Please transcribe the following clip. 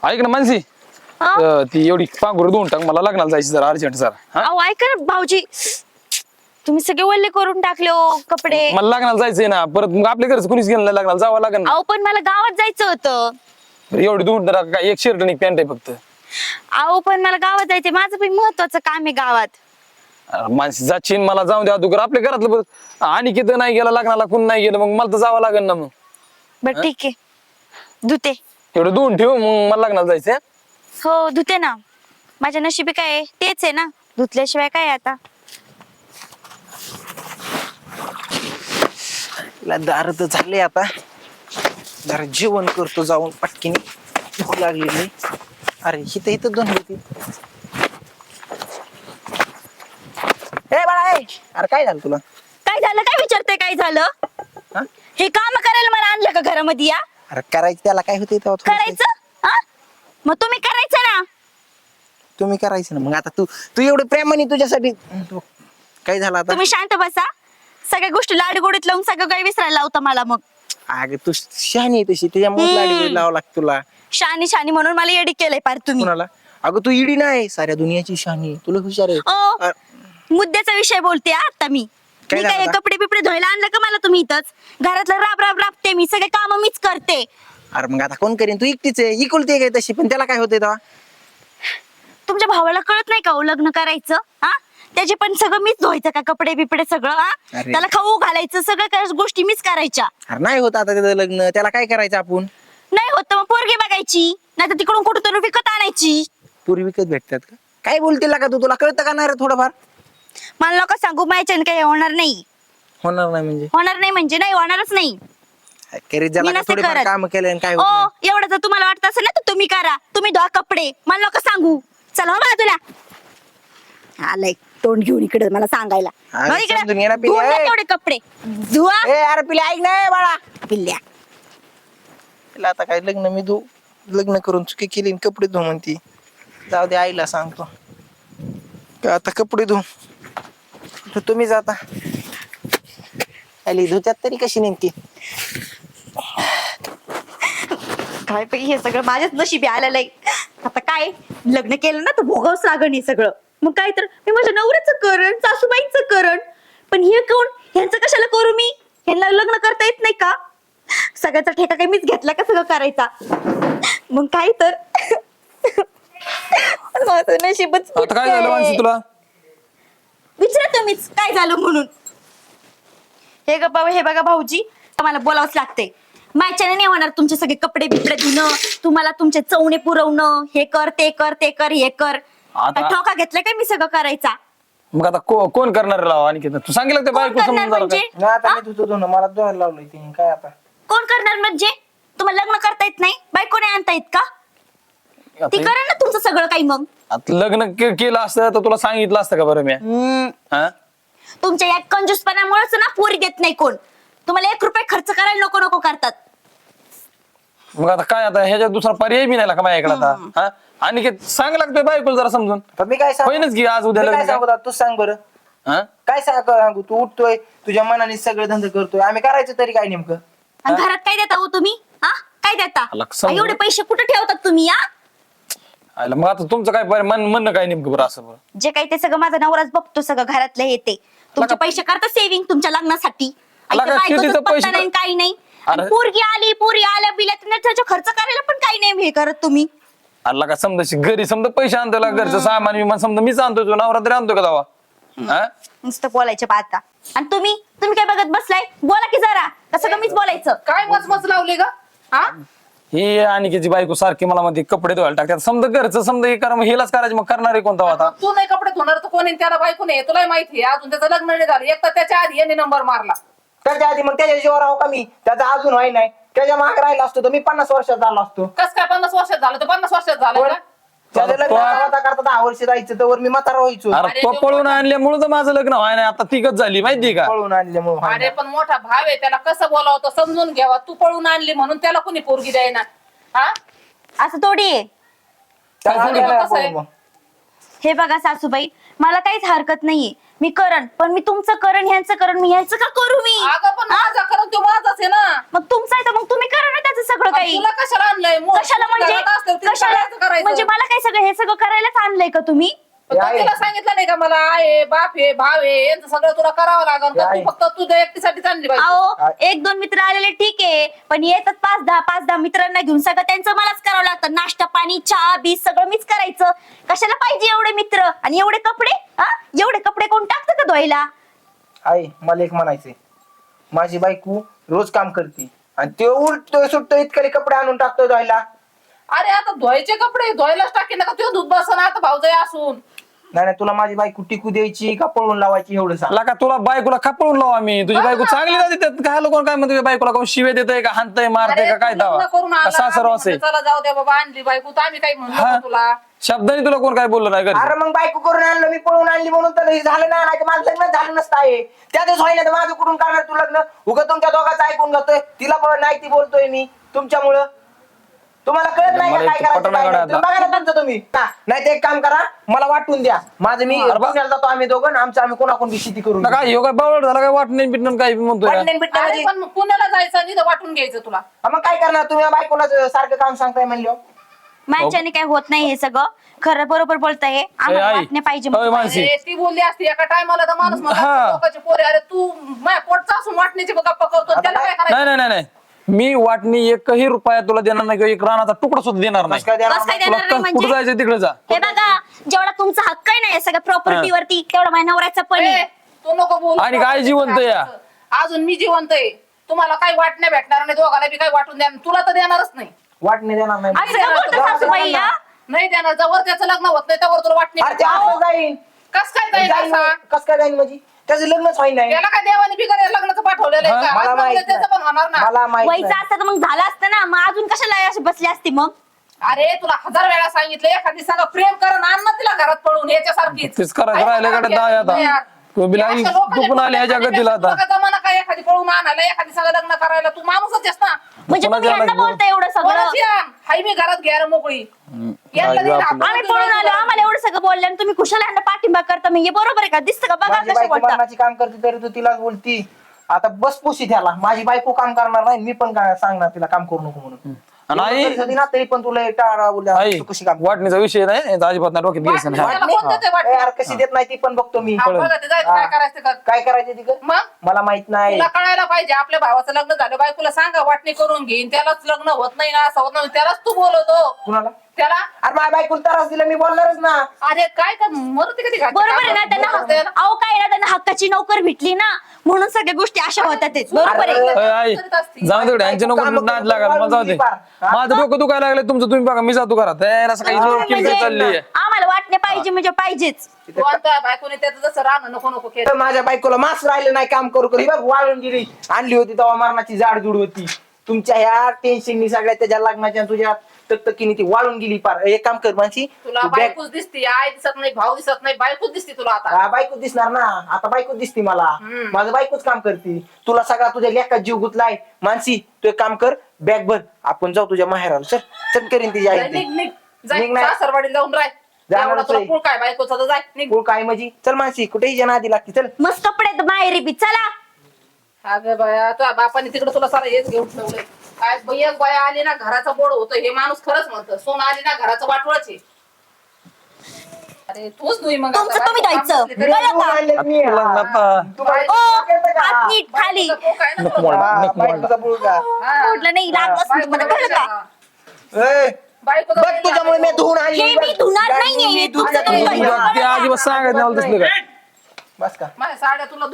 ऐक ना मानसी, ती एवढी पांघरू देऊन टाक, मला लग्नाला जायची जरा अर्जंट जरा. अहो ऐका ना भाऊजी, तुम्ही सगळे वल्ले करून टाकले हो कपडे. मला लग्नाला जायचंय ना, परत मग आपल्या घरचं कुणीच गेलं नाही लग्नाला, जावं लागेल ना. अहो पण मला गावात जायचं होतं. एवढी देऊन टाक, काय एक शर्ट आणि एक पॅन्ट आहे फक्त. अहो पण मला गावात जायचंय, माझं पण महत्वाचं काम आहे गावात. मानसी जाशील, मला जाऊन द्या तू आपल्या घरातलं बघ. आणि किती नाही गेला लग्नाला, कोण नाही गेलं, मग मला तर जावं लागेल ना. मग बरं ठीक आहे, धुते. एवढं धुवून ठेव, मग मला लग्नाला जायचंय. हो धुते ना, माझ्या नशिबी काय आहे तेच आहे ना, धुतल्याशिवाय काय आता. दार तर झाले आता, जरा जेवण करतो जाऊन पटकीने, भूक लागलेली. अरे इथं इथं दोन होती. ए बाळा, अरे काय झालं तुला? काय झालं, काय विचारते काय झालं? हा? हे काम करायला मला आणलं का घरामध्ये या? अरे करायचं त्याला काय होते तेव्हा थोडंसं. करायचं हा? मग तुम्ही करायचं ना. तुम्ही करायचं ना. मग आता तू तू एवढं प्रेमाने तुझ्यासाठी काय झालं आता? तुम्ही शांत बसा, सगळ्या गोष्टी लाडगोडीत लावून सगळं काही विसरायला लावता मला. मग अगं तू शहाणी आहे तशी, त्याच्यामुळे लाडी लावावं लागतं तुला. शानी शानी म्हणून मला येडी केलंय पार तुम्ही. कुणाला? अगं तू इडी नाही, साऱ्या दुनियाची शहाणी आहे. तुला हुशार आहे. ओ मुद्द्याचा विषय बोलते आता मी. काय मी काय झालं? कपडे बिपडे धुवायला आणलं का मला तुम्ही इथंच? घरातलं राब राब राबते मी, सगळे काम मीच करते. अरे मग आता कोण करीन? तू एकटीच आहे, इकुलती आहे काय तशी, पण त्याला काय होतंय तेव्हा? तुमच्या भावाला कळत नाही का हो लग्न करायचं? हा, त्याचे पण सगळं मीच धुवायचं का कपडे बिपडे सगळं? हा, अरे. त्याला खाऊ घालायचं, सगळं काही गोष्टी मीच करायच्या. अरे नाही होत आता त्याचं लग्न, त्याला काय करायचं आपण? नाही होत तर मग पोरगी बघायची, नाही तर तिकडून कुठं तरी विकत आणायची. पूर्वी विकत भेटतात का? काय बोलतील का तू? तुला कळतं का नाही रे थोडंफार? मला नका सांगू, माझ्याने काही होणार नाही. होणार नाही म्हणजे? होणार नाही म्हणजे नाही, होणारच नाही. करीत ज्याला मी का नसते थोडेफार करत. काम केलं आणि काय होत ओ नाही. एवढं जर तुम्हाला वाटत असेल ना तर तुम्ही करा, तुम्ही धुवा कपडे, मला नका सांगू. चला हो बाजूला. आलंय तोंड घेऊन इकडे मला सांगायला. अरे हो इकडे. समजून घे ना पिल्या, धुवून द्या ए. तेवढे कपडे धुवा. ए अरे पिल्या ऐक ना बाळा, पिल्ल्या तिला आता काय लग्न मी लग्न करून चुकी केली आणि कपडे धुव म्हणती. जाऊ दे, आईला सांगतो का आता कपडे धुव. तुम्ही जाता आली धुत्यात तरी कशी नेमकी? काय पाहिजे हे सगळं माझ्याच नशिबी आलेलं आहे. आता काय लग्न केलं ना तर भोगावंच लागण हे सगळं. मग काय तर मी माझ्या नवऱ्याचं करण, सासूबाईंचं करण, पण हे कोण? ह्यांचं कशाला करू मी? ह्यांना लग्न करता येत नाही का? सगळ्याचा ठेका काही मीच घेतला का सगळं करायचा? मग काय तर माझं नशीबच आता काय झालं मानसी तुला? विचारा तुम्हीच काय झालं म्हणून. हे बघा भाऊजी, मला बोलावंच लागते. माझ्याने नाही होणार तुमचे सगळे कपडे बिपडे धुणं, तुम्हाला तुमचे चवणे पुरवणं, हे कर ते कर ते कर हे कर. आता- काय ठोका घेतलाय काय मी सगळं करायचा? मग आता कोण करणार लाव? आणि तू सांगितलं ते बायको कोण करणार समजून जरा म्हणजे? काय? नाही आता मी धुतो धुणं, मला धुवायला लावलंय तिने. काय आता? कोण करणार म्हणजे? तुम्हाला लग्न करता येत नाही, बायको नाही आणता येत का? ती आता- करा ना तुमचं सगळं काही. मग आता लग्न केलं असतं तर तुला सांगितलं असतं का बरं मी? हा? तुमच्या या कंजूसपणामुळेच ना पोरी देत नाही कोण. तुम्हाला 1 रुपये खर्च करायला नको नको करतात. मग आता काय, आता ह्याच्यात दुसरा पर्याय बी नाही का माझ्याकडे आता? हा? आणि सांग लागतोय बायकोला जरा समजून. पण मी काय सांगू? होईनच की आज उद्या मी काय लग्न सांगू आता? तूच सांग बरं. हा? काय सांगू? तू उठतोय, तुझ्या मनाने सगळे धंदे करतोय, आम्ही करायचं तरी काय नेमकं? आणि घरात काय देता हो तुम्ही? हा, काय देता? आला समजून. एवढे पैसे कुठे ठेवतात तुम्ही? हा, आयला मग आता तुमचं काय म्हणणं काय नेमकं बरं असं बरं? जे काही ते सगळं माझा नवराच बघतो, सगळं घरातलं येते. तुमचे पैसे करता सेव्हिंग तुमच्या लग्नासाठी. आला आणि ते का बायकोचंच कितीचं पत्ता पैसे? नाही, काही नाही. आणि अरे. पोरगी आली, पोरी आल्या बिल्या, त्याचा खर्च करायला पण काही नाही हे करत तुम्ही. आला का समजा घरी समजा पैसे आणतो घरचं सामान विमान समजा मीच आणतो, तो नवरा तरी आणतो का दावा? हा? नुसतं बोलायचं पाहता. आणि तुम्ही काय बघत बसलाय? बोला की जरा, कसं कमीच बोलायचं. काय मच लावले ग? हा, ही आणखीची बायको सारखी मला म्हणते कपडे धुवायला टाकतात. समजा घरचं समजा हे करा, मग हेलाच करायचं, मग करणार आहे कोणता आता? तू नाही कपडे धुणार तर कोणी त्याला बायको नाही, तुला माहिती आहे. अजून त्याचं लग्न नाही झालं, एक तर त्याच्या आधी यांनी नंबर मारला. त्याच्या आधी मग त्याच्या जीवावर राहू का मी? त्याचा अजून व्हाय नाही. त्याच्या माग राहिला असतो तर मी 50 वर्षात झालो असतो. कस काय 50 वर्षात झालं? तर 50 वर्षात झालं का? त्याचं आता लग्न तो- आता करता 10 वर्ष जायचं, तर मी म्हातारा व्हायचो. अरे तो पळून आणल्यामुळे तर माझं लग्न व्हाय नाही, आता तिकच झाली माहिती का? पळून आणल्यामुळे अरे पण मोठा भाव आहे, त्याला कसं बोलावं समजून घ्यावा. तू पळून आणली म्हणून त्याला कोणी पोरगी द्यायना? हा, असं थोडी आहे. कसं आहे? हे बघा सासूबाई, मला काहीच हरकत नाहीये, मी करण. पण मी तुमचं करण, ह्यांचं करण, मी ह्यांचं का करू मी? अगं पण माझा करून तो माझाच आहे ना. मग तुमचं आहे तर मग तुम्ही करा ना त्याचं सगळं काही तुला कशाला आणलंय कशाला म्हणजे कशाला म्हणजे मला काय सगळं हे सगळं करायलाच आणलंय का तुम्ही तिला सांगितलं नाही का मला आहे बाप आहे भाव आहे यांचं सगळं तुला करावं लागल का तू फक्त तुझ्या एकटीसाठी चालली पाहिजे अहो 1-2 मित्र आलेले ठीक आहे पण येतात 5-10 मित्रांना घेऊन सगळं त्यांचं मलाच करावं लागतं नाश्ता पाणी चहा बीस सगळं मीच करायचं कशाला पाहिजे एवढे मित्र आणि एवढे कपडे एवढे कपडे कोण टाकतं का धुवायला आई मला एक म्हणायचंय माझी बायको रोज काम करते आणि ते उलटतोय सुटतोय इतकले कपडे आणून टाकतोय धुवायला. अरे आता धुवायचे कपडे धुवायलाच टाकेन का तू दूध बसन आता भाऊजाई असून नाही तुला माझी बायको टिकू द्यायची का पळून लावायची एवढं सांग. का तुला बायकोला खपळून लावू आम्ही तुझी बायको चांगली जाते त्यात काय लोक काय म्हणते बायकोला कोण शिवे देतय का हाणतय मारतय का काय अरे, तू लग्न करून दावा आणला, सासर आम्ही असे म्हणलं, चला जाऊ द्या बाबा आणली बायको तर आम्ही काही म्हणतो हा. का तुला शब्दाने तुला कोण काय बोललं नाही घरी अरे मग बायको करून आणलं मी पळून आणली म्हणून तर हे झालं ना नाही तर माझं लग्न झालं नसतं आहे त्यातच व्हायला तर माझं कुठून करणार तू लग्न उगा तुमच्या दोघांचं ऐकून जातोय तिला पण नाही ती बोलतोय मी तुमच्यामुळं तुम्हाला कळत नाही का मला काय एक पटवून करायचं काढा काय नाही? बघा ना तुमचं तुम्ही नाही ते एक काम करा मला वाटून द्या माझं मी पुण्याला जातो आम्ही दोघं आणि आमचं आम्ही कोणाकोण बी शेती करून काय ह्यो काय बावळ झाला काय वाटणं बिटणं काय म्हणतोय का? वाटणे बिटणे अरे म्हणजे- पण मग पुण्याला जायचं आणि इथं वाटून घ्यायचं तुला मग काय करणार तुम्ही या बायकोला सारखं काम सांगताय म्हणलं माझ्याने काय होत नाही हे सगळं खरं बरोबर बोलताय आम्हाला आई, वाटणे पाहिजे अय मानसी. अरे, ती बोलली असती एका टायमाला तर माणूस हा. म्हणतो लोकांचे पोरे अरे तू माझ्या पोटचा असून वाटण्याची गप्पा करतो त्याला काय करायचं नाही नाही नाही मी वाटणी एकही रुपया तुला देणार नाही किंवा एक रानाचा तुकडा सुद्धा देणार नाही कसं काय देणार बस काय तुला देणार नाही कुठं म्हणजे जायचं तिकडे जा हे बघा जेवढा तुमचा हक्क आहे ना या सगळ्या प्रॉपर्टी वरती तेवढा माझ्या नवऱ्याचा पण आहे. ए, तू नको बोलू आणि काय जिवंत या? अजून मी जिवंत आहे तुम्हाला काही वाटण्या भेटणार नाही दोघाला बी काही वाटून द्या तुला तर देणारच नाही वाटणे देणार नाही असं का बोलता सासूबाई या? नाही देणार जवळ त्याचं लग्न होत नाही त्यावर तुला वाटणी अरे ते असं जाईन कस काय जाईल असा? कस काय जाईन म्हणजे त्याचं लग्नच व्हाय नाही त्याला काय देवाने बिगर लग्नाचं पाठवलेलं आहे का? मला आज माहित नसलं त्याचं पण होणार ना मला माहित व्हायचं नाही. असतं तर मग झालं असतं ना मग अजून कशाला अशी बसली असती मग अरे तुला 1000 वेळा सांगितलं एखादी सांगा प्रेम करून आण ना तिला घरात पडून याच्यासारखीच तेच करायचं राहिलं कडे दहा आता तू बी लागली तू पण आली ह्याच्या गतीला आता जमाना काय एखादी पळून आणायला एखादी सांगा लग्न करायला तू माणूसच आहेस ना म्हणजे तुला तुम्ही द्यावं यांना लागलं. बोलता एवढं सगळं कोणाची आण? हाय मी घरात घ्या रे मोकळी यांना काय दिलं आपण- आपण आम्ही पळून आलो आम्हाला एवढं सगळं बोलले आणि तुम्ही कुशाला यांना पाठिंबा करता मग हे बरोबर आहे का दिसतं का बघा माझी कसं बायको बोलता मरणाची काम करते तरी तू तिलाच बोलती आता बस पुशी त्याला माझी बायको काम करणार नाही मी पण काय सांगणार तिला काम करू नको म्हणून आणि आई- एवढं तरी ना तरी पण तुला एक टाळा बोलल्या आई तू कशी काम वाटणीचा विषय नाही याचा अजिबात नाही डोक्यात घ्यायचं नाही त्याला कोण देतंय वाटणी? यार कशी देत नाही ती पण बघतो मी हा, बघा ते जायचं, काय करायचं ते कर. काय करायचं तिकडे मग मला माहित नाही तुला कळायला पाहिजे आपल्या भावाचं लग्न झालं बायकोला सांगा वाटणी करून घेईन त्यालाच लग्न होत नाही ना असं होत नाही त्यालाच तू बोलवतो कुणाला त्याला अरे माझ्या बायकोला त्रास दिला मी बोलणारच ना अरे काय तर मरुती कधी घातली? बरोबर आहे ना त्यांना बोलत आहे ना. अहो काय ना त्यांना हक्काची नोकर भेटली ना म्हणून सगळ्या गोष्टी अशा होतात तेच. बरोबर आहे अरे, अय, आई जाऊ दे यांच्या नको नाद लागायला मला जाऊ दे माझं डोकं दुखायला लागलं तुमचं तुम्ही बघा मी जातो घरात असं काही जोर किरकिर चालली आहे. आम्हाला वाटणे पाहिजे म्हणजे पाहिजेच कोणत्या बायकोने त्याचं जसं राहणं नको नको केलं तर माझ्या बायकोला मास राहिलं नाही काम करू करू ही बघ वाळून गेली आणली होती तेव्हा मरणाची जाडजूड होती तुमच्या ह्या टेन्शननी सगळ्या त्याच्या लग्नाच्या तुझ्या तकतकीने ती वाळून गेली पार एक काम कर मानसी तुला तू बॅग बायकोच दिसती आई दिसत नाही भाऊ दिसत नाही बायकोच दिसती तुला आता हा, बायको दिसणार ना आता बायको दिसती मला हम्म. माझं बायकोच काम करते तुला सगळा तुझ्या लेखात जीव गुतलाय मानसी तू एक काम कर बॅग भर आपण जाऊ तुझ्या माहेराला चल चल करीन तिची आई निघ ते. निघ जाय निघ नाही. सासरवाडीला जाऊन राह जाणारच एवढा तुला आहे. पुळ काय बायकोचा तर जाय निघ कुळ काय माझी चल मानसी कुठेही जण आधी लागते चल मस्त कपडे आहेत माहेरी बी चला अगं बाया तुझ्या बापाने तिकडे तुला सारा हेच घेऊन ठेवलंय आज एक बाया आली ना घराचं बोड होतं हे माणूस खरंच म्हणतं सोन आली ना घराचं वाटवळच आहे अरे तूच दुई मग तुमचं आता तुम्ही बायको द्यायचं. काम नसली तरी- बरं का? आणलेत मी, तुला हा. नका. तू बायको ओ केलं का? हात नीट खाली बायकोचा पोक आहे ना नको तुला. मला. हा, नको मला. बायकोचा मुलगा हा. म्हटलं नाही लागलं असं तुम्हाला कळलं का ए, बायकोचा बघ तुझ्यामुळे मी धुवून आणली हे मी धुणार नाहीये, हे तुमचं तुम्ही धुवून धुवा. आणली. ते अजिबात सांगत नाही मला तसलं काय बस का माझ्या साड्या तुला